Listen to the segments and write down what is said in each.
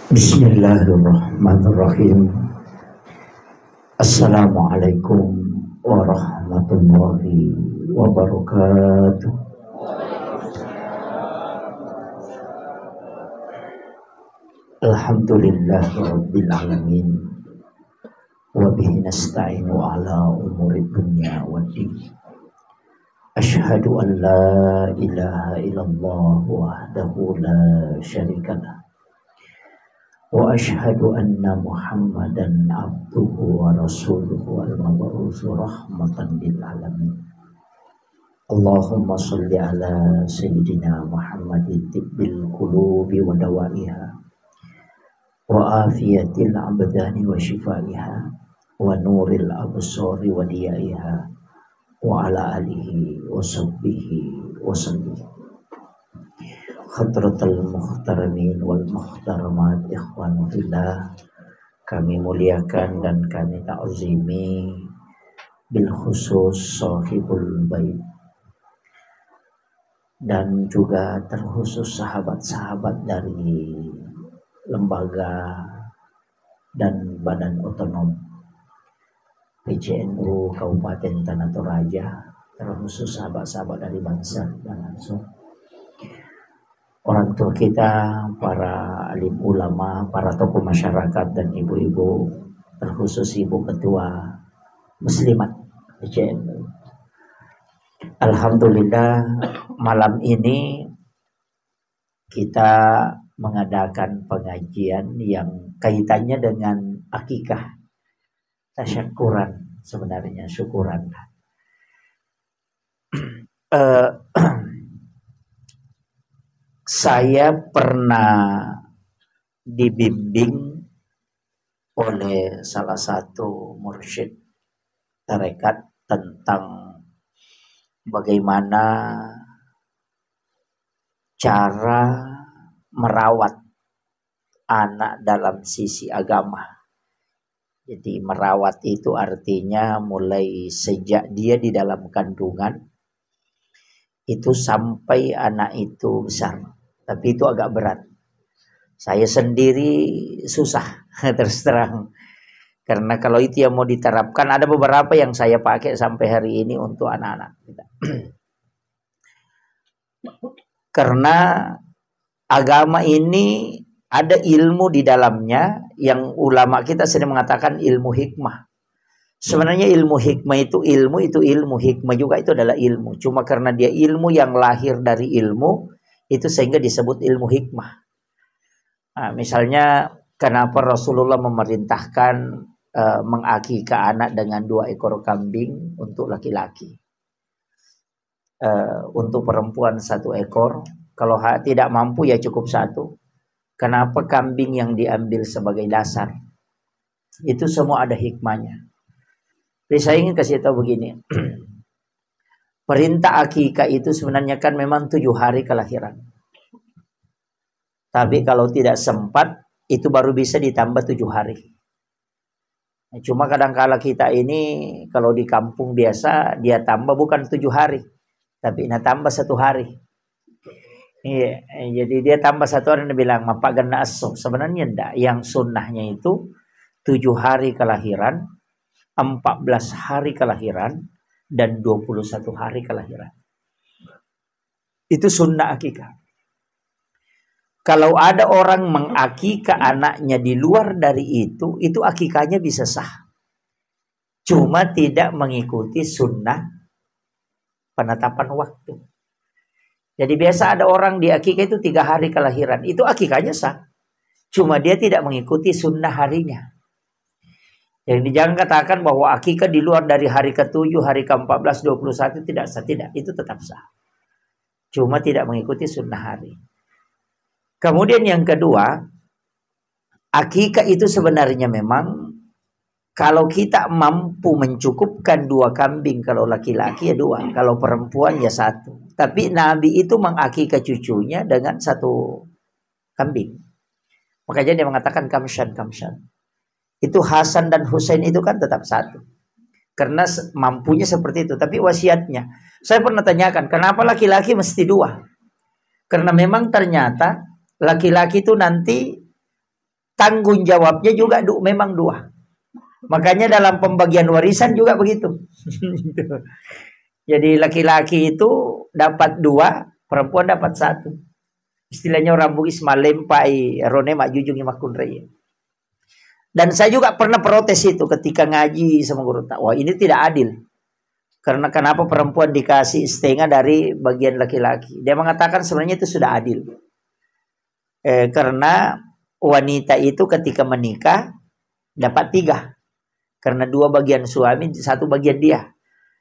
Bismillahirrahmanirrahim. Assalamualaikum warahmatullahi wabarakatuh. Alhamdulillahi rabbil alamin. Wa bihi nasta'inu ala umuri dunya waddin. Asyhadu an la ilaha illallah wahdahu la syarikalah. Wa ashhadu anna Muhammadan abduhu wa rasuluhu al-mab'uts rahmatan lil alamin. Allahumma shalli ala sayyidina Muhammadin tibbil qulubi wa dawaiha wa afiyatil abdani wa shifaiha wa nuril absari wa diyaiha wa ala alihi wa sahbihi wa sallim. Hadratul muhtaramin wal muhtaramat ikhwan fillah, kami muliakan dan kami ta'zimi bil khusus sahibul bait dan juga terkhusus sahabat-sahabat dari lembaga dan badan otonom PCNU Kabupaten Tanah Toraja, terkhusus sahabat-sahabat dari bangsa dan langsung orang tua kita, para alim ulama, para tokoh masyarakat dan ibu-ibu, terkhusus ibu ketua muslimat PCNU. Alhamdulillah, malam ini kita mengadakan pengajian yang kaitannya dengan akikah, tasyakuran, sebenarnya syukuran. Saya pernah dibimbing oleh salah satu mursyid tarekat tentang bagaimana cara merawat anak dalam sisi agama. Jadi merawat itu artinya mulai sejak dia di dalam kandungan itu sampai anak itu besar. Tapi itu agak berat. Saya sendiri susah terus terang. Karena kalau itu yang mau diterapkan, ada beberapa yang saya pakai sampai hari ini untuk anak-anak kita. Karena agama ini ada ilmu di dalamnya yang ulama kita sering mengatakan ilmu hikmah. Sebenarnya ilmu hikmah itu ilmu hikmah juga itu adalah ilmu. Cuma karena dia ilmu yang lahir dari ilmu, itu sehingga disebut ilmu hikmah. Nah, misalnya kenapa Rasulullah memerintahkan mengakikah anak dengan 2 ekor kambing untuk laki-laki. Untuk perempuan 1 ekor. Kalau tidak mampu ya cukup 1. Kenapa kambing yang diambil sebagai dasar? Itu semua ada hikmahnya. Jadi saya ingin kasih tahu begini. Perintah akikah itu sebenarnya kan memang 7 hari kelahiran. Tapi kalau tidak sempat, itu baru bisa ditambah 7 hari. Cuma kadang-kala kita ini kalau di kampung biasa, dia tambah bukan 7 hari. Tapi tambah 1 hari. Iya, jadi dia tambah 1 hari dan bilang, "Mapak ganda asok." Sebenarnya enggak. Yang sunnahnya itu 7 hari kelahiran, 14 hari kelahiran, dan 21 hari kelahiran. Itu sunnah akikah. Kalau ada orang mengakikah anaknya di luar dari itu akikahnya bisa sah. Cuma tidak mengikuti sunnah penetapan waktu. Jadi biasa ada orang di akikah itu 3 hari kelahiran. Itu akikahnya sah. Cuma dia tidak mengikuti sunnah harinya. Yang jangan katakan bahwa akikah di luar dari hari ke-7, hari ke-14, 21 tidak sah. Tidak, itu tetap sah. Cuma tidak mengikuti sunnah hari. Kemudian yang kedua, akikah itu sebenarnya memang kalau kita mampu mencukupkan 2 kambing, kalau laki-laki ya 2, kalau perempuan ya 1. Tapi Nabi itu mengakikah cucunya dengan 1 kambing. Makanya dia mengatakan kamshan. Itu Hasan dan Husain itu kan tetap 1. Karena mampunya seperti itu. Tapi wasiatnya, saya pernah tanyakan, kenapa laki-laki mesti 2? Karena memang ternyata laki-laki itu nanti tanggung jawabnya juga memang dua. Makanya dalam pembagian warisan juga begitu. Jadi laki-laki itu dapat dua, perempuan dapat satu. Istilahnya orang Bugis malempai rone mak jujung makun rei. Dan saya juga pernah protes itu ketika ngaji sama guru. Wah, ini tidak adil. Karena kenapa perempuan dikasih setengah dari bagian laki-laki? Dia mengatakan sebenarnya itu sudah adil. Karena wanita itu ketika menikah dapat 3. Karena 2 bagian suami, 1 bagian dia.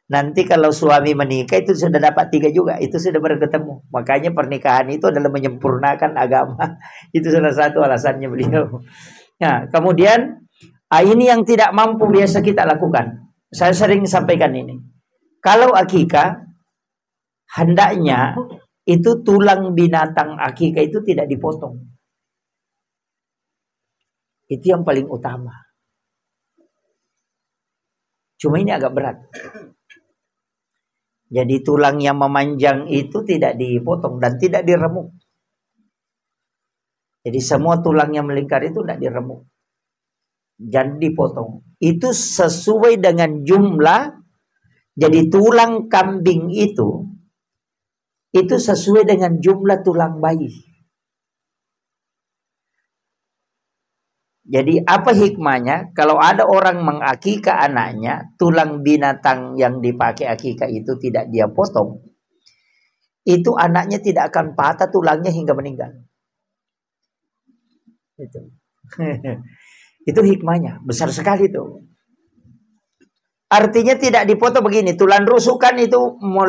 Nanti kalau suami menikah itu sudah dapat 3 juga. Itu sudah berketemu. Makanya pernikahan itu adalah menyempurnakan agama. Itu salah satu alasannya beliau. Nah, kemudian ini yang tidak mampu biasa kita lakukan. Saya sering sampaikan ini. Kalau akikah, hendaknya itu tulang binatang akikah itu tidak dipotong. Itu yang paling utama. Cuma ini agak berat. Jadi tulang yang memanjang itu tidak dipotong dan tidak diremuk. Jadi semua tulang yang melingkar itu tidak diremuk. Jangan dipotong. Itu sesuai dengan jumlah. Jadi tulang kambing itu sesuai dengan jumlah tulang bayi. Jadi apa hikmahnya? Kalau ada orang mengakikah anaknya, tulang binatang yang dipakai akikah itu tidak dia potong, itu anaknya tidak akan patah tulangnya hingga meninggal. Itu, itu hikmahnya, besar sekali itu. Artinya tidak dipotong begini, tulang rusuk kan itu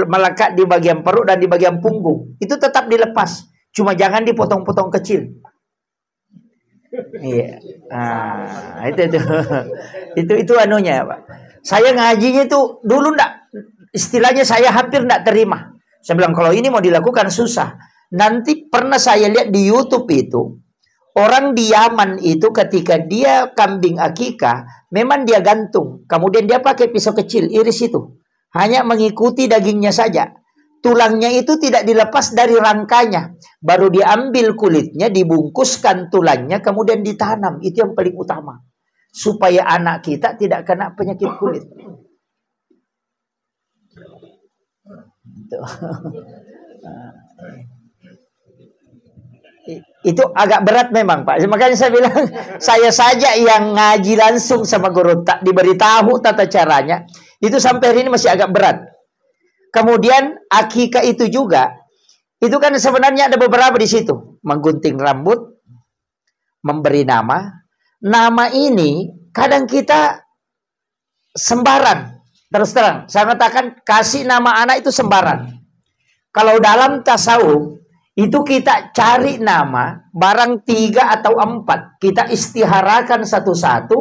melekat di bagian perut dan di bagian punggung, itu tetap dilepas, cuma jangan dipotong-potong kecil. Iya, itu anunya, Pak. Saya ngajinya itu dulu istilahnya saya hampir ndak terima. Saya bilang kalau ini mau dilakukan susah. Nanti pernah saya lihat di YouTube itu orang di Yaman itu ketika dia kambing akikah, memang dia gantung, kemudian dia pakai pisau kecil iris itu, hanya mengikuti dagingnya saja. Tulangnya itu tidak dilepas dari rangkanya. Baru diambil kulitnya, dibungkuskan tulangnya, kemudian ditanam. Itu yang paling utama. Supaya anak kita tidak kena penyakit kulit. Itu agak berat memang, Pak. Makanya saya bilang, saya saja yang ngaji langsung sama guru, tak diberitahu tata caranya. Itu sampai hari ini masih agak berat. Kemudian akikah itu juga, itu kan sebenarnya ada beberapa di situ. Menggunting rambut, memberi nama. Nama ini kadang kita sembarang. Terus terang, saya katakan kasih nama anak itu sembarang. Kalau dalam tasawuf, itu kita cari nama, barang 3 atau 4. Kita istiharakan satu-satu,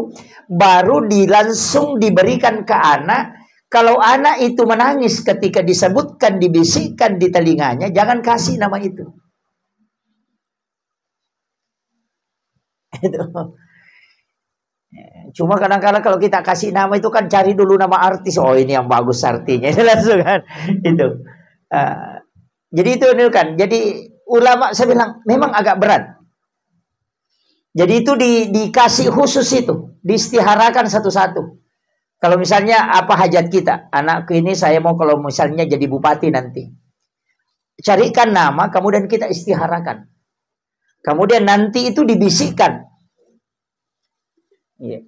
baru langsung diberikan ke anak. Kalau anak itu menangis ketika disebutkan, dibisikkan di telinganya, jangan kasih nama itu. Cuma kadang-kadang kalau kita kasih nama itu kan cari dulu nama artis. Oh, ini yang bagus artinya. Langsung kan. Itu. Jadi itu kan. Jadi ulama saya bilang memang agak berat. Jadi itu dikasih khusus itu. Diistiharakan satu-satu. Kalau misalnya apa hajat kita, anakku ini saya mau kalau misalnya jadi bupati nanti. Carikan nama, kemudian kita istiharakan. Kemudian nanti itu dibisikkan. Iya.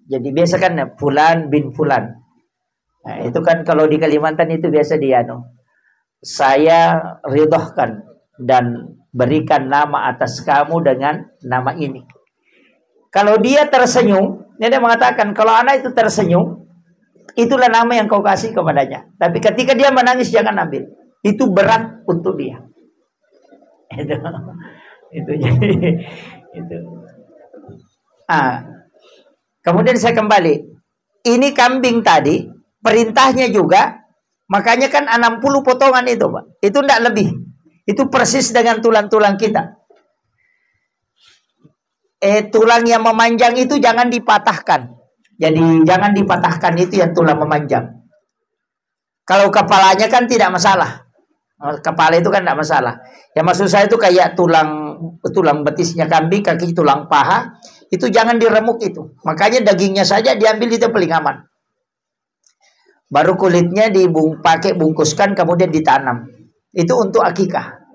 Jadi biasa kan Fulan bin Fulan. Nah, itu kan kalau di Kalimantan itu biasa saya ridhohkan dan berikan nama atas kamu dengan nama ini. Kalau dia tersenyum, dia mengatakan kalau anak itu tersenyum, itulah nama yang kau kasih kepadanya. Tapi ketika dia menangis jangan ambil. Itu berat untuk dia. Itu jadi itu. Kemudian saya kembali. Ini kambing tadi, perintahnya juga, makanya kan 60 potongan itu, Pak. Itu tidak lebih. Itu persis dengan tulang-tulang kita. Tulang yang memanjang itu jangan dipatahkan. Jadi jangan dipatahkan itu yang tulang memanjang. Kalau kepalanya kan tidak masalah. Kepala itu kan tidak masalah. Yang maksud saya itu kayak tulang tulang betisnya kambing, kaki tulang paha, itu jangan diremuk itu. Makanya dagingnya saja diambil, itu paling aman. Baru kulitnya pakai bungkuskan, kemudian ditanam. Itu untuk akikah.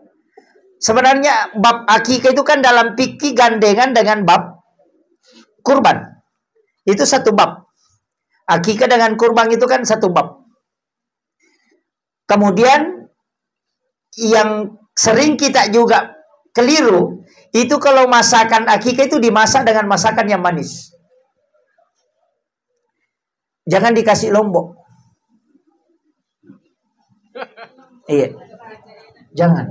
Sebenarnya bab akikah itu kan dalam fikih gandengan dengan bab kurban. Itu satu bab. Akikah dengan kurban itu kan satu bab. Kemudian yang sering kita juga keliru, itu kalau masakan akikah itu dimasak dengan masakan yang manis. Jangan dikasih lombok. Iya. Jangan.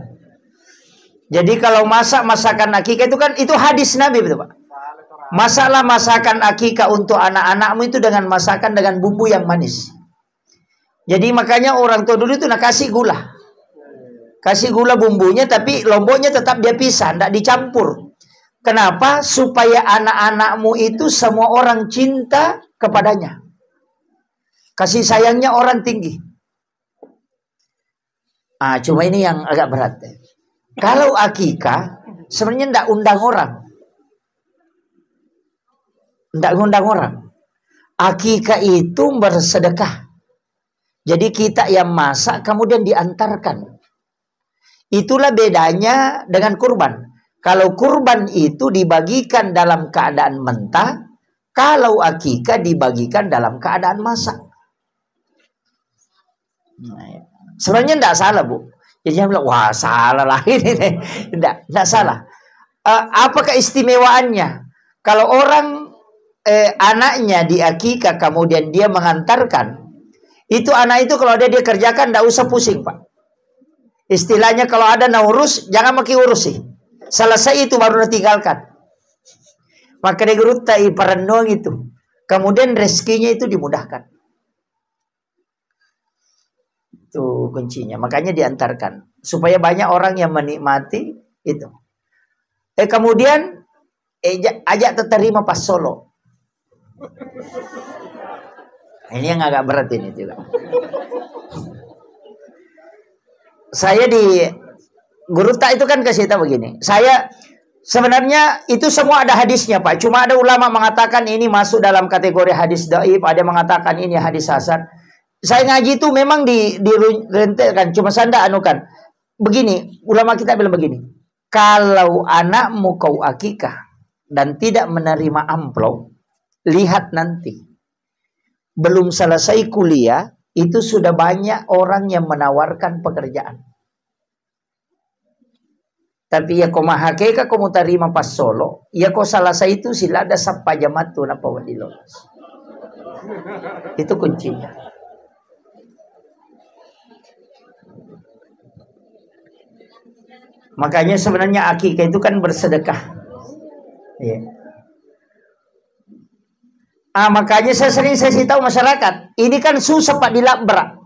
Jadi kalau masak masakan akikah itu kan, itu hadis Nabi, betul Pak. Masaklah masakan akikah untuk anak-anakmu itu dengan masakan dengan bumbu yang manis. Jadi makanya orang tua dulu itu nak kasih gula. Kasih gula bumbunya, tapi lomboknya tetap dia pisah, tidak dicampur. Kenapa? Supaya anak-anakmu itu semua orang cinta kepadanya. Kasih sayangnya orang tinggi. Cuma ini yang agak berat. Kalau akikah, sebenarnya tidak undang orang. Tidak ngundang orang. Akikah itu bersedekah. Jadi kita yang masak kemudian diantarkan. Itulah bedanya dengan kurban. Kalau kurban itu dibagikan dalam keadaan mentah, kalau akikah dibagikan dalam keadaan masak. Sebenarnya tidak salah, Bu. Jadi dia bilang, wah salah lah ini. Tidak salah. Apa keistimewaannya? Kalau orang anaknya di akikah kemudian dia mengantarkan, itu anak itu kalau dia kerjakan tidak usah pusing, Pak. Istilahnya kalau ada urus, jangan makin urus sih. Selesai itu baru tinggalkan. Maka dia gerutai perenung itu. Kemudian rezekinya itu dimudahkan. Itu kuncinya. Makanya diantarkan. Supaya banyak orang yang menikmati itu. Kemudian ajak terima pas solo. Ini yang agak berat ini juga. Saya di Guru Tak itu kan kasih tahu begini. Saya sebenarnya itu semua ada hadisnya, Pak. Cuma ada ulama mengatakan ini masuk dalam kategori hadis dhaif, ada mengatakan ini hadis hasan. Saya ngaji itu memang direntekan, cuma saya tidak anukan. Begini, ulama kita bilang begini. Kalau anakmu kau akikah dan tidak menerima amplop, lihat nanti. Belum selesai kuliah, itu sudah banyak orang yang menawarkan pekerjaan. Tapi ya kau mahakeka kau mau terima pas solo, ya kau selesai itu sila ada sampai jamat tu napa wadilos. Itu kuncinya. Makanya sebenarnya akikah itu kan bersedekah. Ya. Makanya saya sering tahu masyarakat, ini kan susah Pak dilabrak.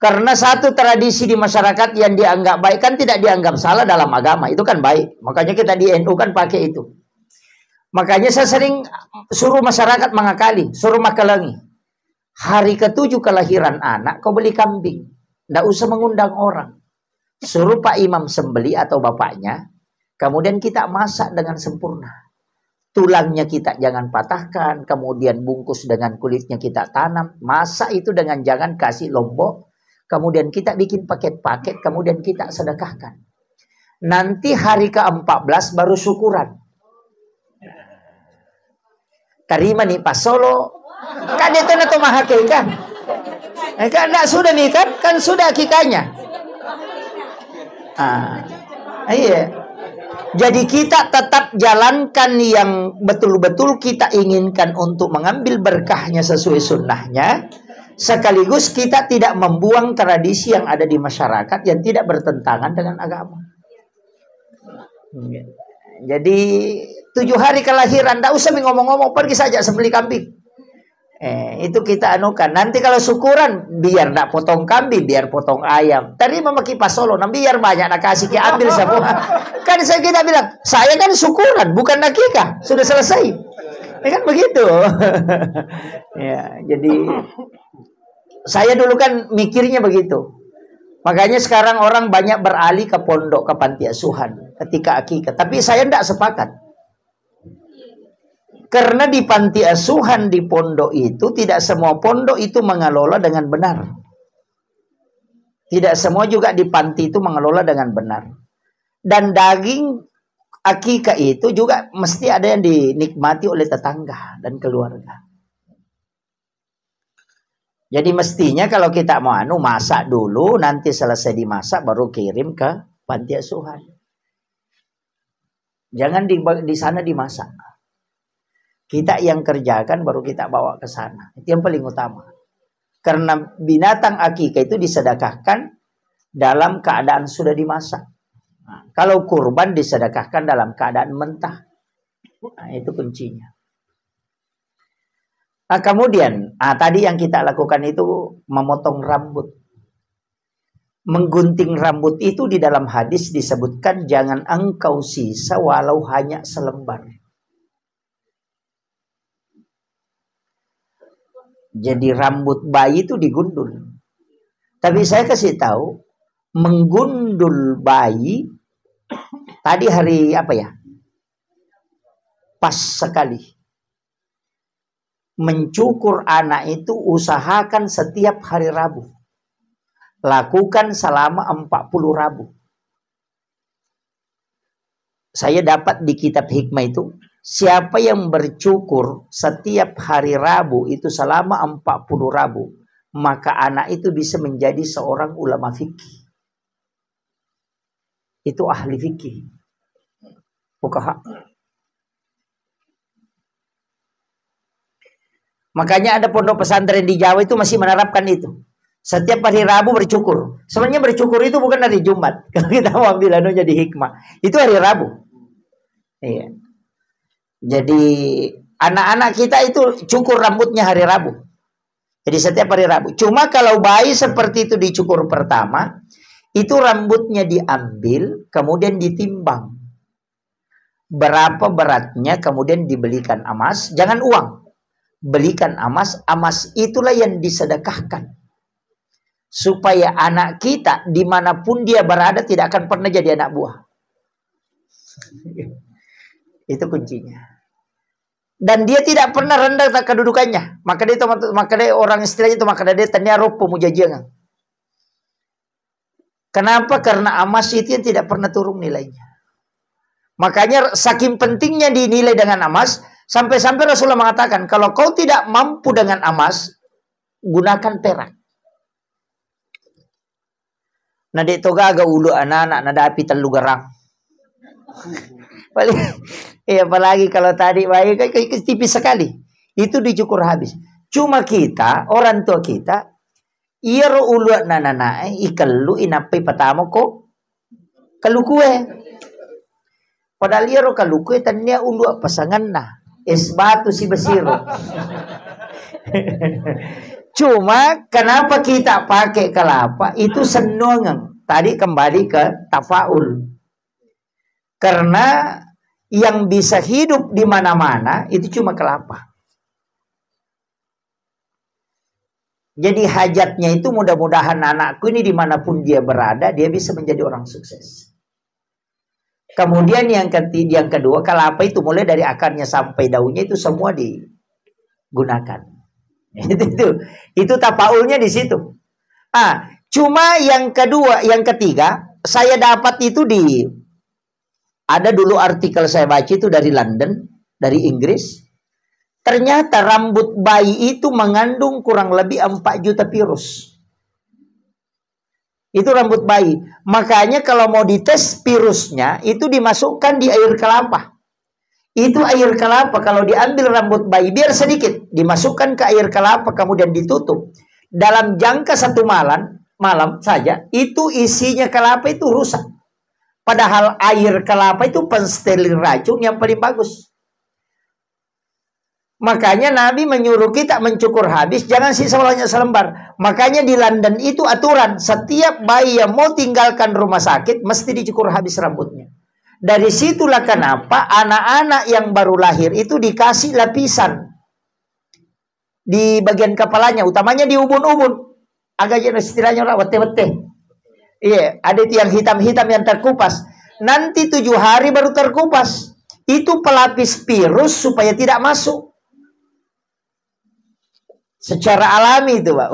Karena satu tradisi di masyarakat yang dianggap baik kan tidak dianggap salah dalam agama, itu kan baik. Makanya kita di NU kan pakai itu. Makanya saya sering suruh masyarakat mengakali, suruh makalangi. Hari ke-7 kelahiran anak, kau beli kambing. Tidak usah mengundang orang. Suruh Pak Imam sembeli atau bapaknya, kemudian kita masak dengan sempurna. Tulangnya kita jangan patahkan, kemudian bungkus dengan kulitnya kita tanam. Masak itu dengan jangan kasih lombok, kemudian kita bikin paket-paket, kemudian kita sedekahkan. Nanti hari ke-14 baru syukuran. Terima nih Pak Solo, kan itu atau mahakei kan? Kan sudah nih kan sudah akikahnya. Iya. Jadi kita tetap jalankan yang betul-betul kita inginkan untuk mengambil berkahnya sesuai sunnahnya. Sekaligus kita tidak membuang tradisi yang ada di masyarakat yang tidak bertentangan dengan agama. Jadi 7 hari kelahiran, tidak usah ngomong-ngomong, pergi saja sembelih kambing. Itu kita anukan. Nanti kalau syukuran, biar nak potong kambing, biar potong ayam. Tadi memaki Pak Solo, biar banyak nak kasih, kita ambil semua. Kan kita bilang, saya kan syukuran, bukan akikah. Sudah selesai. Kan begitu. Ya, jadi saya dulu kan mikirnya begitu. Makanya sekarang orang banyak beralih ke pondok, ke panti asuhan. ketika akikah. Tapi saya tidak sepakat. Karena di panti asuhan di pondok itu, tidak semua pondok itu mengelola dengan benar. Tidak semua juga di panti itu mengelola dengan benar. Dan daging akikah itu juga mesti ada yang dinikmati oleh tetangga dan keluarga. Jadi mestinya kalau kita mau masak dulu, nanti selesai dimasak baru kirim ke panti asuhan. Jangan di sana dimasak. Kita yang kerjakan baru kita bawa ke sana. Itu yang paling utama. Karena binatang akikah itu disedekahkan dalam keadaan sudah dimasak. Nah, kalau kurban disedekahkan dalam keadaan mentah. Nah, itu kuncinya. Nah, kemudian, tadi yang kita lakukan itu memotong rambut. Menggunting rambut itu di dalam hadis disebutkan jangan engkau sisa walau hanya selembar. Jadi rambut bayi itu digundul. Tapi saya kasih tahu, menggundul bayi tadi hari apa ya? Pas sekali. Mencukur anak itu usahakan setiap hari Rabu. Lakukan selama 40 Rabu. Saya dapat di kitab hikmah itu, siapa yang bercukur setiap hari Rabu itu selama 40 Rabu, maka anak itu bisa menjadi seorang ulama fikih. Itu ahli fikih. Fuqaha. Makanya ada pondok pesantren di Jawa itu masih menerapkan itu. Setiap hari Rabu bercukur. Sebenarnya bercukur itu bukan hari Jumat. Kalau kita mau ambil anunya di hikmah, itu hari Rabu. Iya. Jadi anak-anak kita itu cukur rambutnya hari Rabu. Jadi setiap hari Rabu. Cuma kalau bayi seperti itu dicukur pertama, itu rambutnya diambil, kemudian ditimbang. Berapa beratnya, kemudian dibelikan emas. Jangan uang. Belikan emas. Emas itulah yang disedekahkan. Supaya anak kita dimanapun dia berada tidak akan pernah jadi anak buah. Itu kuncinya. Dan dia tidak pernah rendah kedudukannya. Maka dia orang istilahnya itu maka dia tanya roh pemujajangan. Kenapa? Karena emas itu yang tidak pernah turun nilainya. Makanya saking pentingnya dinilai dengan emas, sampai-sampai Rasulullah mengatakan, kalau kau tidak mampu dengan emas, gunakan perak. Nah, di toga agak ulu anak-anak nada api telu garang. Apalagi kalau tadi bayi tipis sekali. Itu dicukur habis. Cuma kita, orang tua kita, iro ulu nana ikelu inapai pertama kok kalau kue. Padahal iro kalau kue tanya ulu pasangan nah es batu si basiro. Cuma kenapa kita pakai kelapa itu senongan. Tadi kembali ke tafaul. Karena yang bisa hidup di mana-mana itu cuma kelapa. Jadi hajatnya itu mudah-mudahan anakku ini dimanapun dia berada, dia bisa menjadi orang sukses. Kemudian yang kedua, kelapa itu mulai dari akarnya sampai daunnya itu semua digunakan. Itu tafaulnya di situ. Cuma yang ketiga, saya dapat itu ada dulu artikel saya baca itu dari London, dari Inggris. Ternyata rambut bayi itu mengandung kurang lebih 4 juta virus. Itu rambut bayi. Makanya kalau mau dites virusnya, itu dimasukkan di air kelapa. Itu air kelapa, kalau diambil rambut bayi, biar sedikit, dimasukkan ke air kelapa, kemudian ditutup. Dalam jangka 1 malam saja, itu isinya kelapa itu rusak. Padahal air kelapa itu pensteril racun yang paling bagus. Makanya Nabi menyuruh kita mencukur habis, jangan sisa hanya selembar. Makanya di London itu aturan, setiap bayi yang mau tinggalkan rumah sakit, mesti dicukur habis rambutnya. Dari situlah kenapa anak-anak yang baru lahir itu dikasih lapisan di bagian kepalanya, utamanya di ubun-ubun. Agak istilahnya wete-wete. Iya, ada yang hitam-hitam yang terkupas. nanti 7 hari baru terkupas. Itu pelapis virus supaya tidak masuk. Secara alami itu, Pak.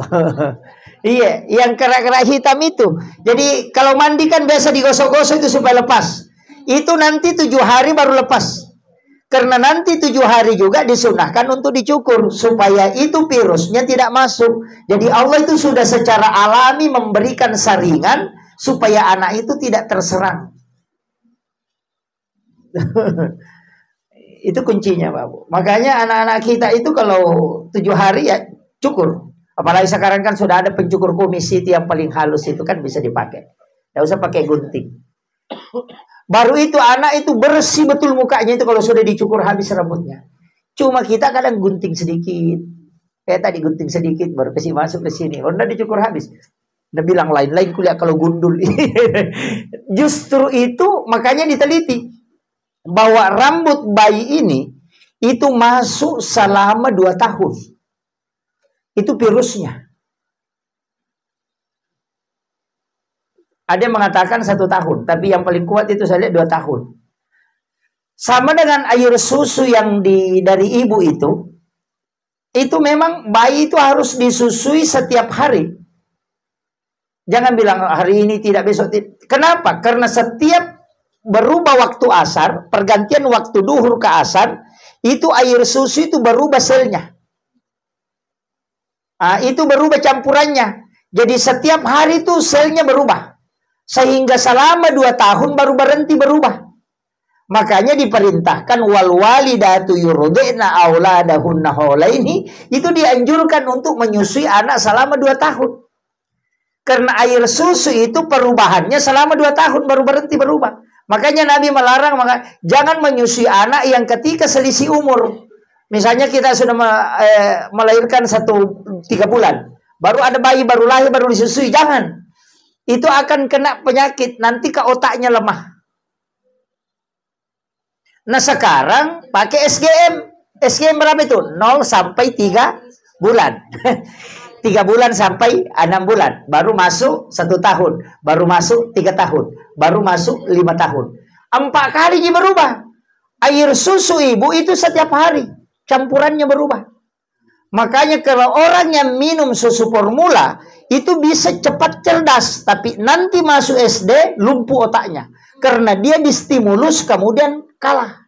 Iya, yang kerak-kerak hitam itu. Jadi kalau mandi kan biasa digosok-gosok itu supaya lepas. Itu nanti 7 hari baru lepas. Karena nanti 7 hari juga disunahkan untuk dicukur supaya itu virusnya tidak masuk. Jadi Allah itu sudah secara alami memberikan saringan supaya anak itu tidak terserang. Itu kuncinya, Pak Bu. Makanya anak-anak kita itu kalau 7 hari ya cukur. Apalagi sekarang kan sudah ada pencukur kumis itu yang paling halus itu kan bisa dipakai. Tidak usah pakai gunting. Baru itu anak itu bersih betul mukanya itu kalau sudah dicukur habis rambutnya. Cuma kita kadang gunting sedikit. Kayak tadi gunting sedikit baru kasih masuk ke sini. Udah dicukur habis. Udah bilang lain-lain kuliah kalau gundul. Justru itu makanya diteliti bahwa rambut bayi ini itu masuk selama 2 tahun. Itu virusnya. Ada yang mengatakan 1 tahun, tapi yang paling kuat itu saya lihat 2 tahun. Sama dengan air susu yang dari ibu itu memang bayi itu harus disusui setiap hari. Jangan bilang hari ini tidak, besok tidak. Kenapa? Karena setiap berubah waktu asar, pergantian waktu duhur ke asar, itu air susu itu berubah selnya. Itu berubah campurannya. Jadi setiap hari itu selnya berubah. Sehingga selama 2 tahun baru berhenti berubah. Makanya diperintahkan wal walidatu yurdi'na auladahunna haulaini, itu dianjurkan untuk menyusui anak selama 2 tahun. Karena air susu itu perubahannya selama 2 tahun baru berhenti berubah. Makanya Nabi melarang, jangan menyusui anak yang ketika selisih umur. Misalnya kita sudah melahirkan 3 bulan, baru ada bayi baru lahir baru disusui, jangan. Itu akan kena penyakit, nanti ke otaknya lemah. Nah sekarang pakai SGM. SGM berapa itu? 0 sampai 3 bulan. 3 bulan sampai 6 bulan. Baru masuk 1 tahun. Baru masuk 3 tahun. Baru masuk 5 tahun. 4 kali berubah. Air susu ibu itu setiap hari. Campurannya berubah. Makanya kalau orang yang minum susu formula itu bisa cepat cerdas. Tapi nanti masuk SD lumpuh otaknya. Karena dia distimulus kemudian kalah.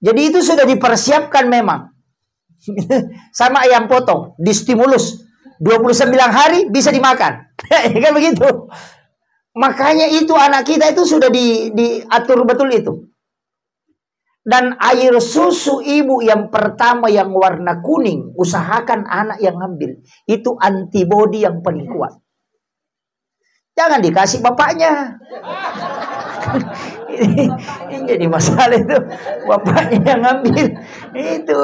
Jadi itu sudah dipersiapkan memang. Sama ayam potong, distimulus 29 hari bisa dimakan. Kan begitu. Makanya itu anak kita itu sudah diatur betul itu. Dan air susu ibu yang pertama yang warna kuning, usahakan anak yang ngambil. Itu antibodi yang paling kuat. Jangan dikasih bapaknya. Ini jadi masalah itu. Bapaknya yang ngambil. Itu.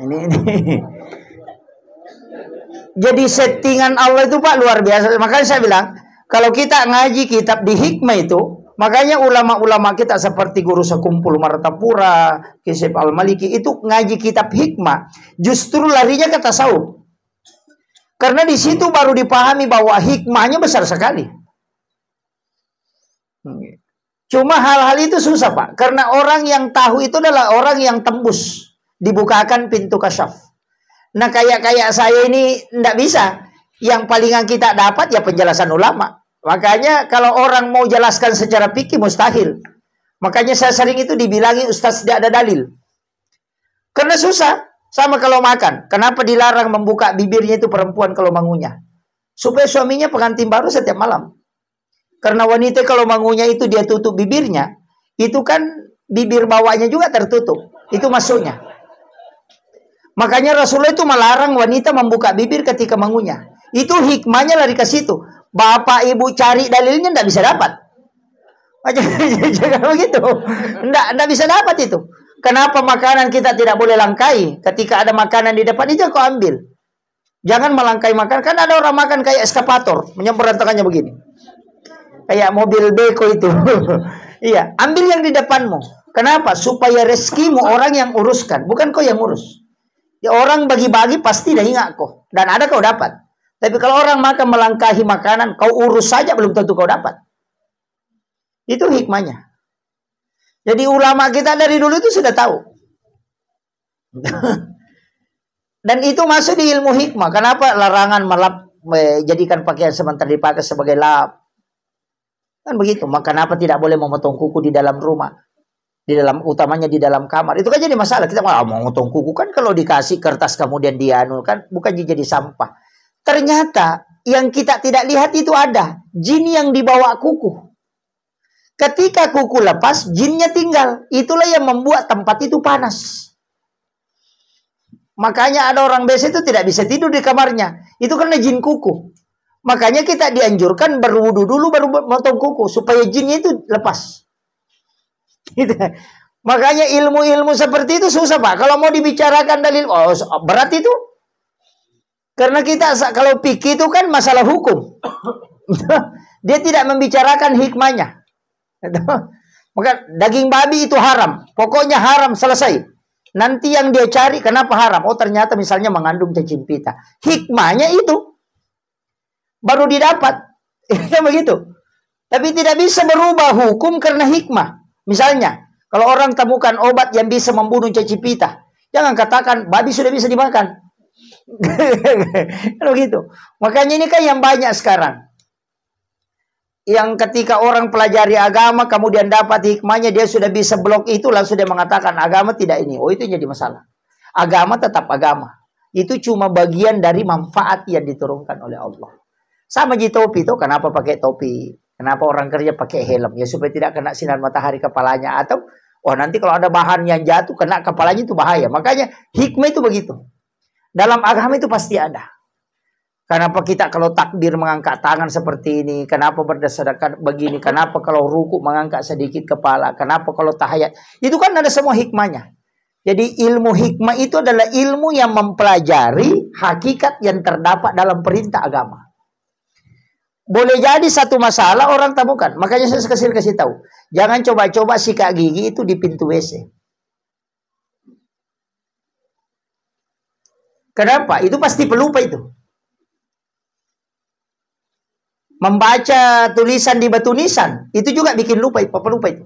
Ini. Jadi settingan Allah itu Pak luar biasa. Makanya saya bilang, kalau kita ngaji kitab di hikmah itu, makanya ulama-ulama kita seperti Guru Sekumpul Martapura, Kisip Al-Maliki, itu ngaji kitab hikmah, justru larinya ke tasawuf. Karena di situ baru dipahami bahwa hikmahnya besar sekali. Cuma hal-hal itu susah Pak. Karena orang yang tahu itu adalah orang yang tembus. Dibukakan pintu kasyaf. Nah kayak saya ini tidak bisa. Yang palingan kita dapat ya penjelasan ulama. Makanya kalau orang mau jelaskan secara fikih mustahil. Makanya saya sering itu dibilangi ustaz tidak ada dalil. Karena susah. Sama kalau makan. Kenapa dilarang membuka bibirnya itu perempuan kalau mengunyah? Supaya suaminya pengantin baru setiap malam. Karena wanita kalau mengunyah itu dia tutup bibirnya. Itu kan bibir bawahnya juga tertutup. Itu masuknya. Makanya Rasulullah itu melarang wanita membuka bibir ketika mengunyah. Itu hikmahnya lari ke situ. Bapak ibu cari dalilnya tidak bisa dapat. Jangan begitu. Tidak bisa dapat itu. Kenapa makanan kita tidak boleh langkai? Ketika ada makanan di depan itu kau ambil. Jangan melangkai makanan. Kan ada orang makan kayak eskapator. Menyemprot tangannya begini. Kayak mobil beko itu. Iya, ambil yang di depanmu. Kenapa? Supaya rezekimu orang yang uruskan. Bukan kau yang urus. Ya, orang bagi-bagi pasti dah ingat kau. Dan ada kau dapat. Tapi kalau orang makan melangkahi makanan, kau urus saja belum tentu kau dapat. Itu hikmahnya. Jadi ulama kita dari dulu itu sudah tahu. Dan itu masuk di ilmu hikmah. Kenapa larangan melap jadikan pakaian sementara dipakai sebagai lap? Kan begitu. Maka kenapa tidak boleh memotong kuku di dalam rumah? Utamanya di dalam kamar. Itu kan jadi masalah. Kita mau memotong kuku kan kalau dikasih kertas kemudian dianu kan bukan jadi sampah. Ternyata yang kita tidak lihat itu ada jin yang dibawa kuku. Ketika kuku lepas, jinnya tinggal. Itulah yang membuat tempat itu panas. Makanya ada orang biasa itu tidak bisa tidur di kamarnya. Itu karena jin kuku. Makanya kita dianjurkan berwudu dulu baru motong kuku supaya jinnya itu lepas. Gitu. Makanya ilmu-ilmu seperti itu susah, Pak. Kalau mau dibicarakan dalil, berat itu. Karena kita kalau fikih itu kan masalah hukum. Dia tidak membicarakan hikmahnya. Maka daging babi itu haram. Pokoknya haram, selesai. Nanti yang dia cari kenapa haram? Oh ternyata misalnya mengandung cacing pita. Hikmahnya itu baru didapat. Kan begitu. Tapi tidak bisa berubah hukum karena hikmah. Misalnya, kalau orang temukan obat yang bisa membunuh cacing pita, jangan katakan babi sudah bisa dimakan. Kalau gitu. Makanya ini kan yang banyak sekarang. Yang ketika orang pelajari agama kemudian dapat hikmahnya, dia sudah bisa blok itu, langsung dia mengatakan agama tidak ini. Oh itu jadi masalah. Agama tetap agama. Itu cuma bagian dari manfaat yang diturunkan oleh Allah. Sama di topi itu, kenapa pakai topi? Kenapa orang kerja pakai helm? Ya supaya tidak kena sinar matahari kepalanya. Atau, nanti kalau ada bahan yang jatuh, kena kepalanya itu bahaya. Makanya hikmah itu begitu. Dalam agama itu pasti ada. Kenapa kita kalau takbir mengangkat tangan seperti ini? Kenapa berdasarkan begini? Kenapa kalau ruku mengangkat sedikit kepala? Kenapa kalau tahiyat? Itu kan ada semua hikmahnya. Jadi ilmu hikmah itu adalah ilmu yang mempelajari hakikat yang terdapat dalam perintah agama. Boleh jadi satu masalah orang temukan. Makanya saya kasih tahu. Jangan coba-coba sikat gigi itu di pintu WC. Kenapa? Itu pasti pelupa itu. Membaca tulisan di batu nisan. Itu juga bikin lupa itu.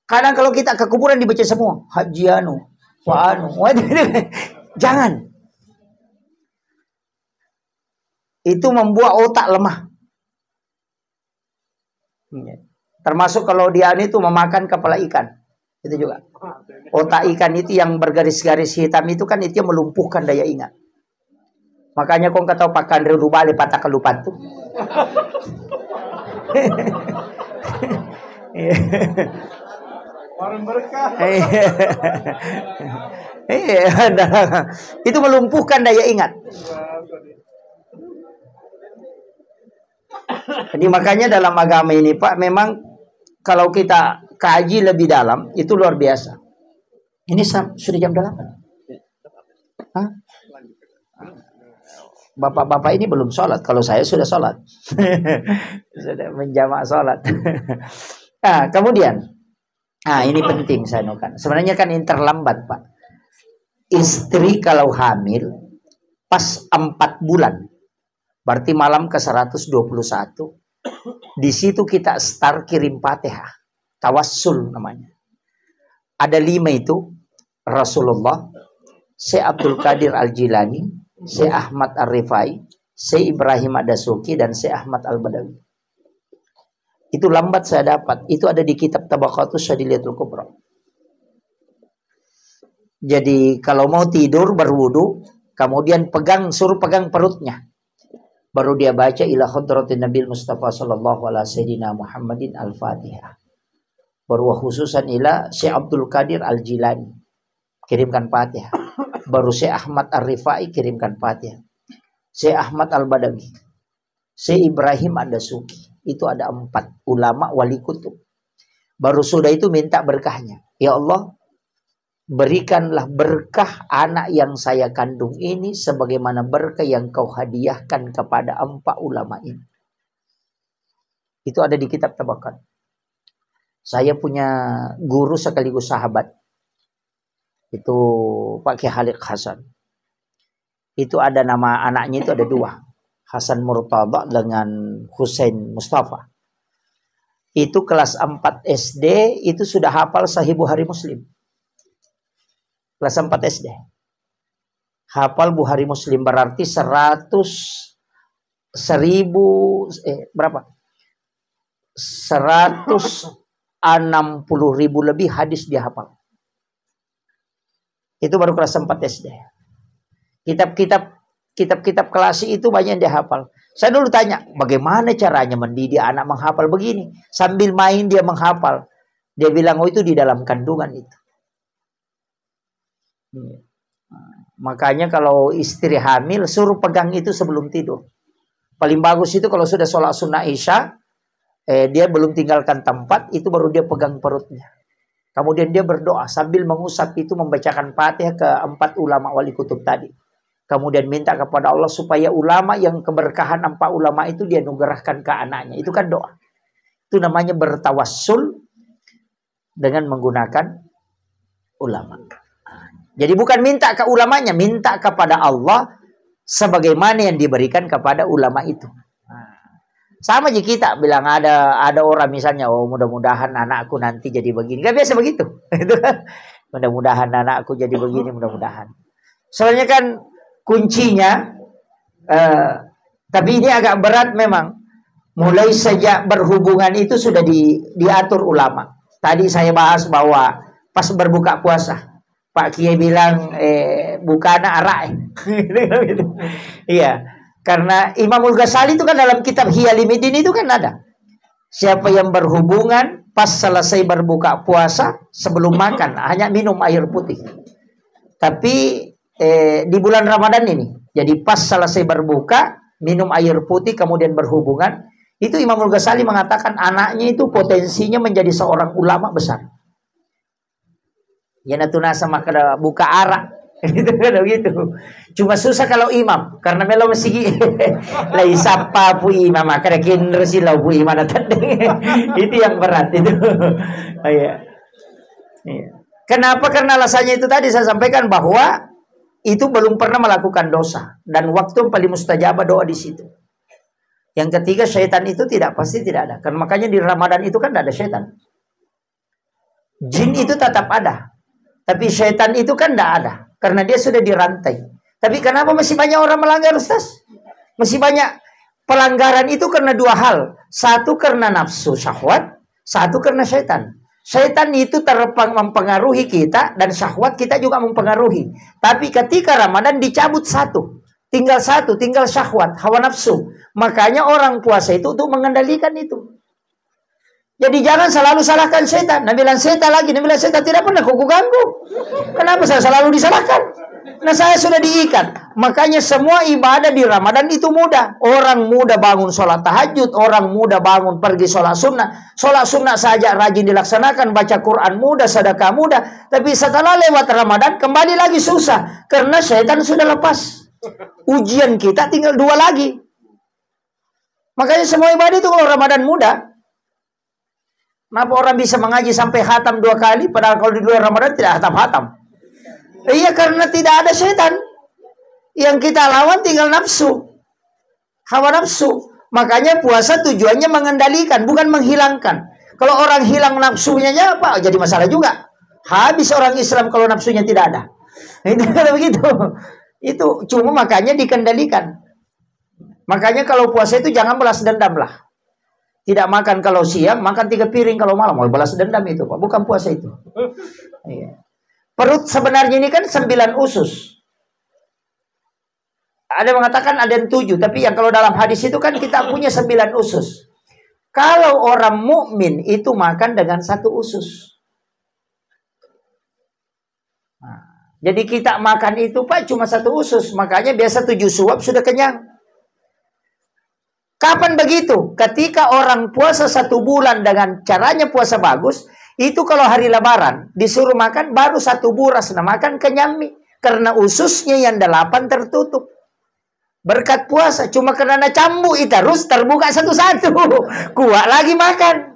Kadang kalau kita ke kuburan dibaca semua. Haji anu. Wa anu. Jangan. Itu membuat otak lemah. Termasuk kalau dia itu memakan kepala ikan. Itu juga. Otak ikan itu yang bergaris-garis hitam itu kan itu yang melumpuhkan daya ingat. Makanya kau tahu Pak Kandri Rubali patah kelupan tuh. Warung berkah. Itu melumpuhkan daya ingat. Jadi makanya dalam agama ini Pak, memang kalau kita kaji lebih dalam, itu luar biasa. Ini sudah jam 8. Hah? Bapak-bapak ini belum sholat. Kalau saya sudah sholat. Sudah menjamak sholat. Nah, kemudian. Nah, ini penting saya nukan. Sebenarnya kan terlambat Pak. Istri kalau hamil, pas 4 bulan. Berarti malam ke 121. Di situ kita start kirim Fatihah. Tawassul namanya. Ada 5 itu. Rasulullah, Syekh Abdul Qadir Al-Jilani, Syekh Ahmad Ar-Rifai, Syekh Ibrahim Ad-Dasuki, dan Syekh Ahmad Al-Badawi. Itu lambat saya dapat. Itu ada di kitab Tabaqatus Syadiliyatul Kubra. Jadi kalau mau tidur berwudu, kemudian suruh pegang perutnya. Baru dia baca ila hadratin Nabi Mustafa sallallahu alaihi sayyidina Muhammadin Al-Fatihah. Baru khususan ila Syekh Abdul Qadir Al-Jilani. Kirimkan Fatihah. Baru Syekh Ahmad Ar-Rifai kirimkan Fatihah. Syekh Ahmad Al-Badawi. Syekh Ibrahim Ad-Dasuki. Itu ada 4 ulama wali kutub. Baru sudah itu minta berkahnya. Ya Allah, berikanlah berkah anak yang saya kandung ini sebagaimana berkah yang kau hadiahkan kepada 4 ulama ini. Itu ada di kitab Tabaqat. Saya punya guru sekaligus sahabat. Itu Pak Kiai Khalid Hasan. Itu ada nama anaknya itu ada dua. Hasan Murtada dengan Husain Mustafa. Itu kelas 4 SD itu sudah hafal Sahih Bukhari Muslim. Kelas 4 SD. Hafal Bukhari Muslim berarti 160.000 lebih hadis dia hafal. Itu baru kelas 4 SD. Kitab-kitab klasik itu banyak yang dia hafal. Saya dulu tanya, bagaimana caranya mendidik anak menghafal begini? Sambil main dia menghafal. Dia bilang, oh itu di dalam kandungan itu. Makanya kalau istri hamil, suruh pegang itu sebelum tidur. Paling bagus itu kalau sudah sholat sunnah Isya, dia belum tinggalkan tempat, itu baru dia pegang perutnya. Kemudian dia berdoa sambil mengusap itu, membacakan Fatihah ke 4 ulama wali kutub tadi. Kemudian minta kepada Allah supaya ulama yang keberkahan 4 ulama itu dia nugerahkan ke anaknya. Itu kan doa. Itu namanya bertawassul dengan menggunakan ulama. Jadi bukan minta ke ulamanya, minta kepada Allah sebagaimana yang diberikan kepada ulama itu. Sama aja kita bilang ada orang misalnya, oh mudah-mudahan anakku nanti jadi begini. Gak biasa begitu. Mudah-mudahan anakku jadi begini, mudah-mudahan. Soalnya kan kuncinya, tapi ini agak berat memang. Mulai sejak berhubungan itu sudah diatur ulama. Tadi saya bahas bahwa pas berbuka puasa, Pak Kiai bilang bukan arak. Iya, karena Imamul Ghazali itu kan dalam kitab Hiyalimuddin itu kan ada. Siapa yang berhubungan pas selesai berbuka puasa sebelum makan hanya minum air putih. Tapi di bulan Ramadan ini, jadi pas selesai berbuka minum air putih kemudian berhubungan, itu Imamul Ghazali mengatakan anaknya itu potensinya menjadi seorang ulama besar. Ya natuna sama kada buka arak gitu kan begitu. Cuma susah kalau imam karena melo masih lai sapa pu imam kada kinro silau pu imam itu yang berat itu. Iya. Kenapa? Karena alasannya itu tadi saya sampaikan bahwa itu belum pernah melakukan dosa dan waktu yang paling mustajabah doa di situ. Yang ketiga, syaitan itu pasti tidak ada. Karena makanya di Ramadan itu kan tidak ada syaitan. Jin itu tetap ada. Tapi syaitan itu kan tidak ada. Karena dia sudah dirantai. Tapi kenapa masih banyak orang melanggar, Ustaz? Masih banyak pelanggaran itu karena dua hal. Satu karena nafsu syahwat. Satu karena syaitan. Syaitan itu mempengaruhi kita. Dan syahwat kita juga mempengaruhi. Tapi ketika Ramadan dicabut satu. Tinggal syahwat, hawa nafsu. Makanya orang puasa itu untuk mengendalikan itu. Jadi jangan selalu salahkan setan. Nabi bilang setan lagi. Nabi bilang setan tidak pernah kuku ganggu. Kenapa saya selalu disalahkan? Nah saya sudah diikat. Makanya semua ibadah di Ramadan itu mudah. Orang mudah bangun sholat tahajud. Orang mudah bangun pergi sholat sunnah. Sholat sunnah saja rajin dilaksanakan. Baca Quran mudah, sedekah mudah. Tapi setelah lewat Ramadan kembali lagi susah. Karena setan sudah lepas. Ujian kita tinggal 2 lagi. Makanya semua ibadah itu kalau Ramadan mudah. Kenapa orang bisa mengaji sampai khatam 2 kali, padahal kalau di luar Ramadan tidak khatam-khatam? Iya, karena tidak ada setan. Yang kita lawan tinggal nafsu, hawa nafsu. Makanya puasa tujuannya mengendalikan, bukan menghilangkan. Kalau orang hilang nafsunya apa? Jadi masalah juga. Habis orang Islam kalau nafsunya tidak ada. Itu begitu. Itu cuma makanya dikendalikan. Makanya kalau puasa itu jangan balas dendam lah. Tidak makan kalau siang, makan 3 piring kalau malam. Mau balas dendam itu, Pak. Bukan puasa itu. Iya. Perut sebenarnya ini kan 9 usus. Ada yang mengatakan ada yang 7, tapi yang kalau dalam hadis itu kan kita punya 9 usus. Kalau orang mukmin itu makan dengan 1 usus. Jadi kita makan itu Pak cuma 1 usus. Makanya biasa 7 suap sudah kenyang. Kapan begitu? Ketika orang puasa 1 bulan dengan caranya puasa bagus. Itu kalau hari lebaran disuruh makan baru 1 buras. Nah makan kenyang. Karena ususnya yang 8 tertutup. Berkat puasa. Cuma karena cambu terus terbuka satu-satu. Kuat lagi makan.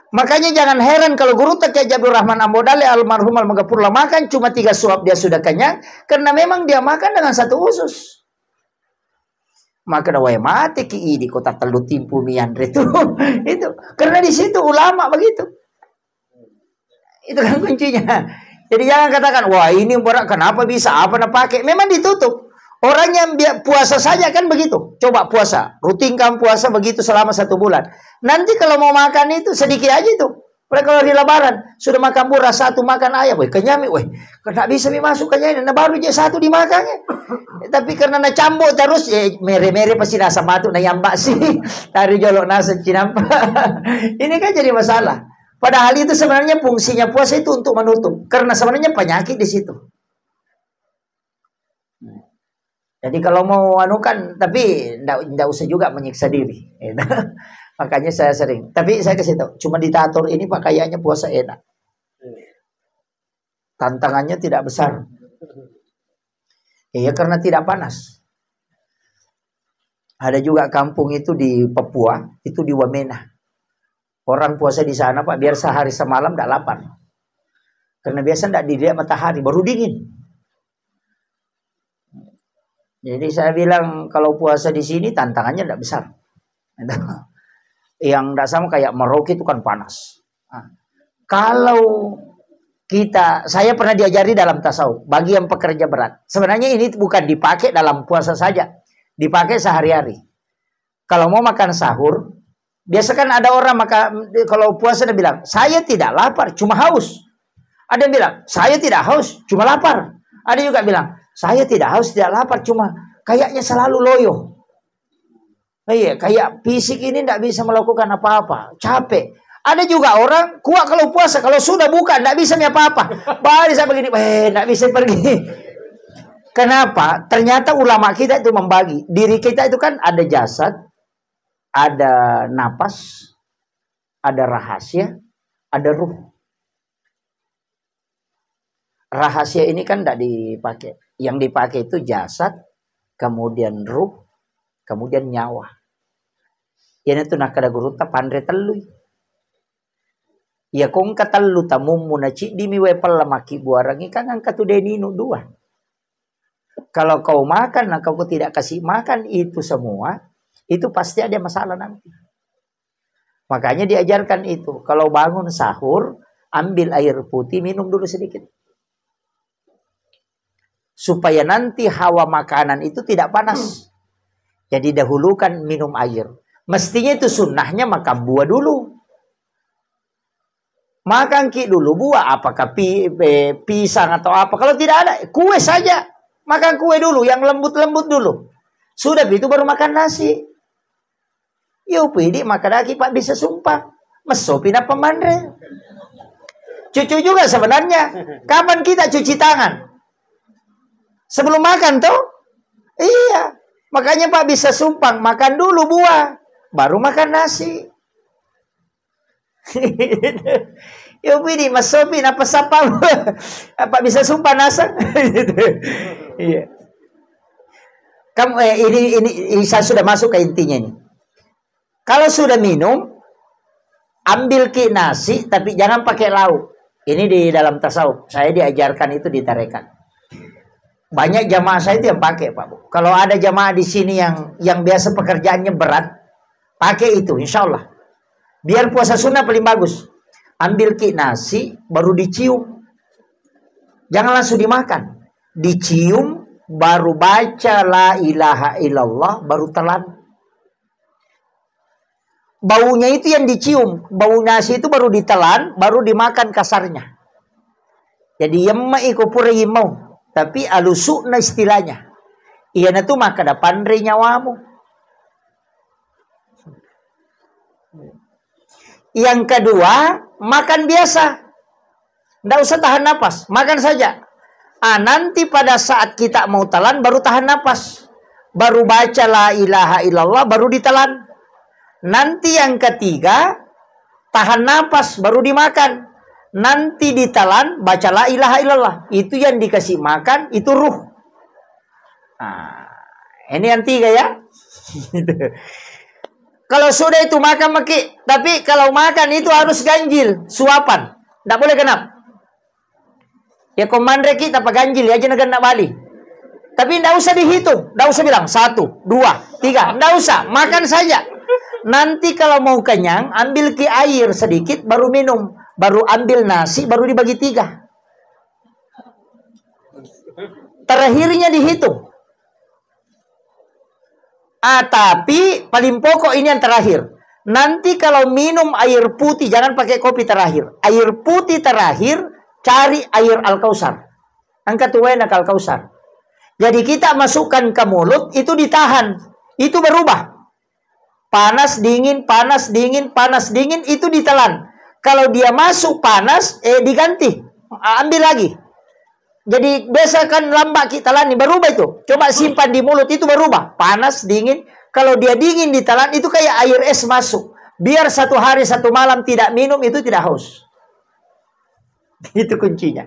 Makanya jangan heran kalau guru kayak Jabir Rahman Ambodale almarhum almarhumullah makan cuma 3 suap dia sudah kenyang, karena memang dia makan dengan 1 usus. Maka dawai mati ki di kota Telu Timpu Miandre itu karena di situ ulama begitu. Itu kan kuncinya. Jadi jangan katakan wah ini berat kenapa bisa apa nak pakai. Memang ditutup. Orang yang puasa saja kan begitu. Coba puasa, rutinkan puasa begitu selama 1 bulan. Nanti kalau mau makan itu sedikit aja tuh. Mereka kalau di lebaran sudah makan murah 1 makan ayam, weh kenyami, weh nggak bisa masuk kenyami, nah baru aja 1 dimakan. Tapi karena na cambuk terus, mere-mere pasti nasa matu na yambak sih, tari jolok nasa cinampa. Ini kan jadi masalah. Padahal itu sebenarnya fungsinya puasa itu untuk menutup, karena sebenarnya penyakit di situ. Jadi kalau mau anukan, tapi tidak usah juga menyiksa diri. Makanya saya sering. Tapi saya kasih tahu, cuma ditatur ini Pak kayaknya puasa enak. Tantangannya tidak besar. Iya karena tidak panas. Ada juga kampung itu di Papua, itu di Wamena. Orang puasa di sana Pak, biar sehari semalam tidak lapar. Karena biasa tidak dilihat matahari, baru dingin. Jadi saya bilang kalau puasa di sini tantangannya tidak besar. Yang tidak sama kayak Merauke itu kan panas. Nah, kalau saya pernah diajari dalam tasawuf, bagi yang pekerja berat. Sebenarnya ini bukan dipakai dalam puasa saja, dipakai sehari-hari. Kalau mau makan sahur, biasa kan ada orang kalau puasa dia bilang, saya tidak lapar, cuma haus. Ada yang bilang, saya tidak haus, cuma lapar. Ada juga bilang, saya tidak haus, tidak lapar, cuma kayaknya selalu loyo. Iya, kayak fisik ini tidak bisa melakukan apa-apa, capek. Ada juga orang kuat kalau puasa, kalau sudah buka tidak bisa apa-apa. Baru saya begini, tidak bisa pergi. Kenapa? Ternyata ulama kita itu membagi. Diri kita itu kan ada jasad, ada napas, ada rahasia, ada ruh. Rahasia ini kan tidak dipakai. Yang dipakai itu jasad, kemudian ruh, kemudian nyawa. Yan itu nak kada guru ta pandre telui. Ya kong katelu tamumu na ci di miwe pala maki buarangi kan angkat tu deninu 2. Kalau kau makan, nah kau tidak kasih makan itu semua, itu pasti ada masalah nanti. Makanya diajarkan itu. Kalau bangun sahur, ambil air putih, minum dulu sedikit. Supaya nanti hawa makanan itu tidak panas. Jadi dahulukan minum air. Mestinya itu sunnahnya makan buah dulu. Makan dulu buah, apakah pisang atau apa. Kalau tidak ada, kue saja. Makan kue dulu, yang lembut-lembut dulu. Sudah itu baru makan nasi. Yo pidi makan lagi Pak bisa sumpah. Mesopin apa mandre. Cucu juga sebenarnya. Kapan kita cuci tangan? Sebelum makan tuh? Iya. Makanya Pak bisa sumpang. Makan dulu buah. Baru makan nasi. Yo pidi mesopin apa sapa. Apa bisa sumpah nasa? Iya. Kamu ini saya sudah masuk ke intinya ini. Kalau sudah minum, ambil nasi tapi jangan pakai lauk. Ini di dalam tasawuf. Saya diajarkan itu di tarekat. Banyak jamaah saya itu yang pakai, Pak Bu. Kalau ada jamaah di sini yang biasa pekerjaannya berat, pakai itu, insya Allah. Biar puasa sunnah paling bagus. Ambil nasi, baru dicium. Jangan langsung dimakan. Dicium, baru baca la ilaha illallah, baru telan. Baunya itu yang dicium. Bau nasi itu baru ditelan, baru dimakan kasarnya. Jadi yemma iku pura yimau. Tapi alusukna istilahnya. Iya na tu maka dapan re nyawamu. Yang kedua, makan biasa. Tidak usah tahan napas, makan saja. Nanti pada saat kita mau telan baru tahan napas. Baru baca la ilaha illallah baru ditelan. Nanti yang ketiga, tahan napas baru dimakan. Nanti ditelan, baca la ilaha illallah. Itu yang dikasih makan, itu ruh. Nah, ini yang 3 ya. Kalau sudah itu makan maki, tapi kalau makan itu harus ganjil, suapan. Tidak boleh genap. Ya komandre kita apa ganjil ya jangan nak balik. Tapi tidak usah dihitung, tidak usah bilang 1, 2, 3, tidak usah, makan saja. Nanti kalau mau kenyang, ambil ke air sedikit, baru minum, baru ambil nasi, baru dibagi 3. Terakhirnya dihitung. Tapi paling pokok ini yang terakhir. Nanti kalau minum air putih, jangan pakai kopi terakhir. Air putih terakhir, cari air Al-Kausar. Angkat tuwenak Al-Kausar. Jadi kita masukkan ke mulut, itu ditahan. Itu berubah. Panas, dingin, panas, dingin, panas, dingin, itu ditelan. Kalau dia masuk panas, diganti. Ambil lagi. Jadi biasa kan lambak kita telan, berubah itu. Coba simpan di mulut, itu berubah. Panas, dingin. Kalau dia dingin ditelan, itu kayak air es masuk. Biar 1 hari 1 malam tidak minum, itu tidak haus. Itu kuncinya.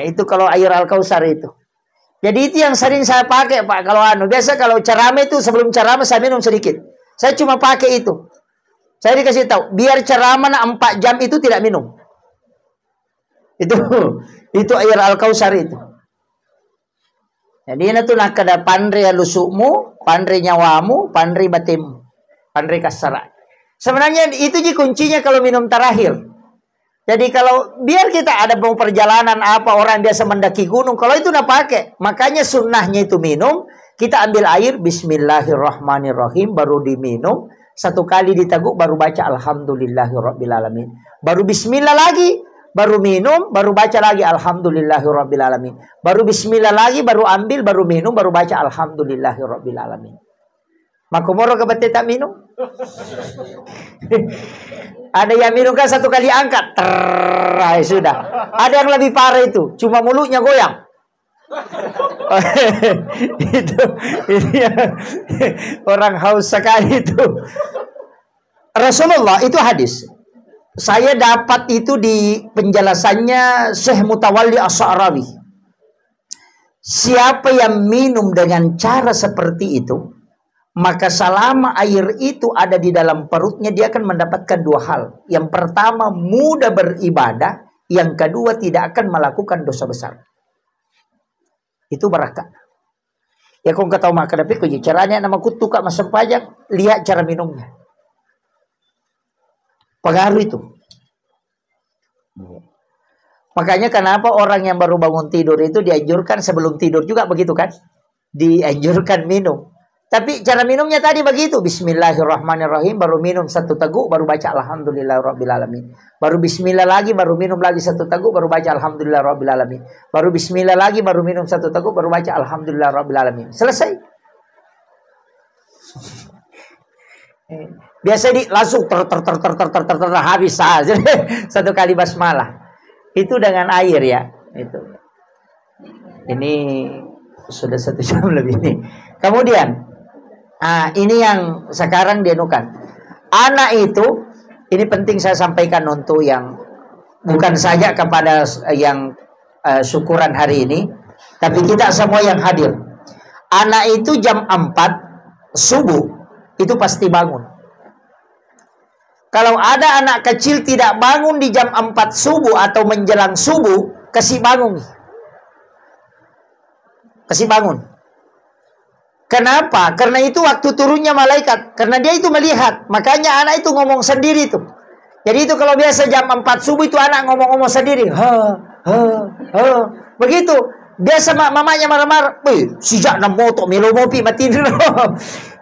Itu kalau air Al-Kausar itu. Jadi itu yang sering saya pakai, Pak. Kalau biasa kalau ceramah itu, sebelum ceramah saya minum sedikit. Saya cuma pakai itu. Saya dikasih tahu, biar ceramah 4 jam itu tidak minum. Itu air Al-Kausar itu. Jadi itu nak kada pandri lusukmu, pandri nyawamu, pandri batinmu, pandri kasara. Sebenarnya itu kuncinya kalau minum terakhir. Jadi kalau biar kita ada mau perjalanan apa, orang biasa mendaki gunung, kalau itu nak pakai, makanya sunnahnya itu minum, kita ambil air, bismillahirrahmanirrahim, baru diminum, 1 kali diteguk, baru baca alhamdulillahirrabbilalamin. Baru bismillah lagi, baru minum, baru baca lagi alhamdulillahirrabbilalamin. Baru bismillah lagi, baru ambil, baru minum, baru baca alhamdulillahirrabbilalamin. Makumoro ke bete tak minum? Ada yang minum kan 1 kali angkat, sudah. Ada yang lebih parah itu, cuma mulutnya goyang. itu ya, orang haus sekali itu. Rasulullah itu hadis. Saya dapat itu di penjelasannya Syekh Mutawalli As-Sa'rawi. Siapa yang minum dengan cara seperti itu, maka selama air itu ada di dalam perutnya, dia akan mendapatkan 2 hal. Yang pertama, mudah beribadah. Yang kedua, tidak akan melakukan dosa besar. Itu barakah. Ya kau tahu maka tapi kau caranya nama kutu kak masam pajak, lihat cara minumnya. Pengaruh itu. Makanya kenapa orang yang baru bangun tidur itu dianjurkan sebelum tidur juga begitu kan? Dianjurkan minum. Tapi cara minumnya tadi begitu. Bismillahirrahmanirrahim. Baru minum 1 teguk. Baru baca alhamdulillahirrabbilalamin. Baru bismillah lagi. Baru minum lagi 1 teguk. Baru baca alhamdulillahirrabbilalamin. Baru bismillah lagi. Baru minum 1 teguk. Baru baca alhamdulillahirrabbilalamin. Selesai. Biasa langsung habis saja. 1 kali basmalah. Itu dengan air ya. Itu. Ini sudah 1 jam lebih ini. Kemudian. Ini yang sekarang dienukan. Anak itu, ini penting saya sampaikan untuk yang bukan saja kepada yang syukuran hari ini, tapi kita semua yang hadir. Anak itu jam 4 subuh itu pasti bangun. Kalau ada anak kecil tidak bangun di jam 4 subuh atau menjelang subuh, kasih bangun. Kasih bangun. Kenapa? Karena itu waktu turunnya malaikat. Karena dia itu melihat. Makanya anak itu ngomong sendiri tuh. Jadi itu kalau biasa jam 4 subuh itu anak ngomong-ngomong sendiri. Begitu. Biasa mamanya marah-marah. Sejak nak motok melomopi mati dulu.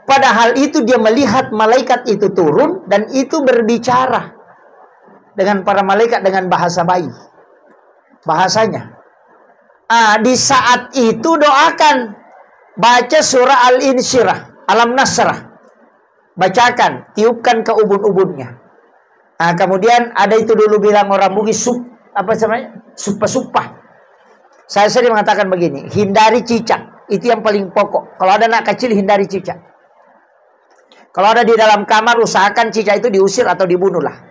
Padahal itu dia melihat malaikat itu turun. Dan itu berbicara. Dengan para malaikat dengan bahasa bayi. Bahasanya. Di saat itu doakan. Baca surah Al-Insyirah, Alam Nasrah. Bacakan, tiupkan ke ubun-ubunnya. Kemudian ada itu dulu bilang orang Bugis, apa namanya? Sumpah-sumpah. Saya sering mengatakan begini, hindari cicak. Itu yang paling pokok. Kalau ada anak kecil, hindari cicak. Kalau ada di dalam kamar, usahakan cicak itu diusir atau dibunuhlah.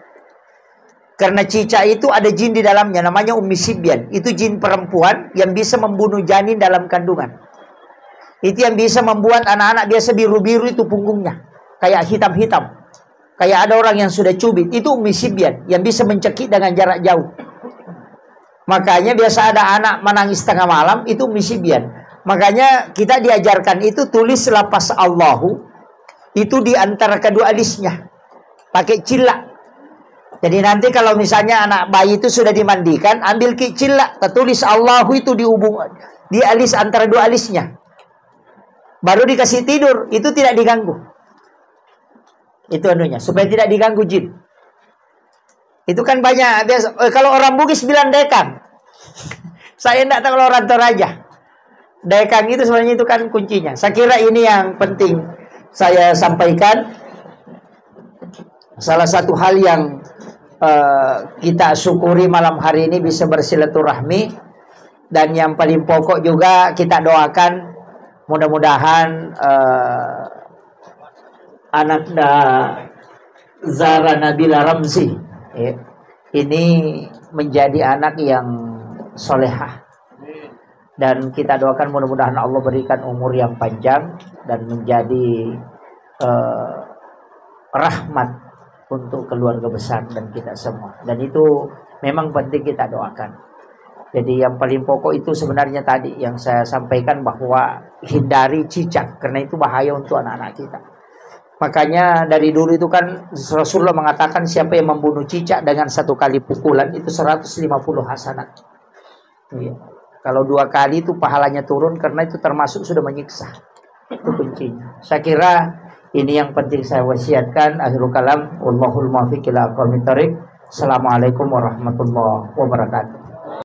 Karena cicak itu ada jin di dalamnya, namanya Ummi Sibyan. Itu jin perempuan yang bisa membunuh janin dalam kandungan. Itu yang bisa membuat anak-anak biasa biru-biru itu punggungnya. kayak hitam-hitam. Kayak ada orang yang sudah cubit. Itu ummi sibyan yang bisa mencekik dengan jarak jauh. Makanya biasa ada anak menangis tengah malam, itu ummi sibyan. Makanya kita diajarkan itu tulis lafaz Allahu itu di antara kedua alisnya. Pakai cilak. Jadi nanti kalau misalnya anak bayi itu sudah dimandikan, ambil cilak, tertulis Allahu itu di alis antara dua alisnya. Baru dikasih tidur, itu tidak diganggu. Itu anunya, supaya tidak diganggu jin. Itu kan banyak biasa. Kalau orang Bugis bilang dekang. Saya tidak tahu kalau orang Toraja. Dekang itu sebenarnya itu kan kuncinya. Saya kira ini yang penting saya sampaikan. Salah satu hal yang kita syukuri malam hari ini bisa bersilaturahmi, dan yang paling pokok juga kita doakan mudah-mudahan anak Zara Nabila Ramzi ini menjadi anak yang solehah, dan kita doakan mudah-mudahan Allah berikan umur yang panjang dan menjadi rahmat untuk keluarga besar dan kita semua. Dan itu memang penting kita doakan. Jadi yang paling pokok itu sebenarnya tadi yang saya sampaikan, bahwa hindari cicak, karena itu bahaya untuk anak-anak kita. Makanya dari dulu itu kan Rasulullah mengatakan siapa yang membunuh cicak dengan 1 kali pukulan itu 150 hasanat. Iya. Kalau 2 kali itu pahalanya turun, karena itu termasuk sudah menyiksa. Itu kuncinya. Saya kira ini yang penting saya wasiatkan. Akhirul kalam, wallahul muwaffiq ila aqwamit thoriq. Assalamualaikum warahmatullahi wabarakatuh.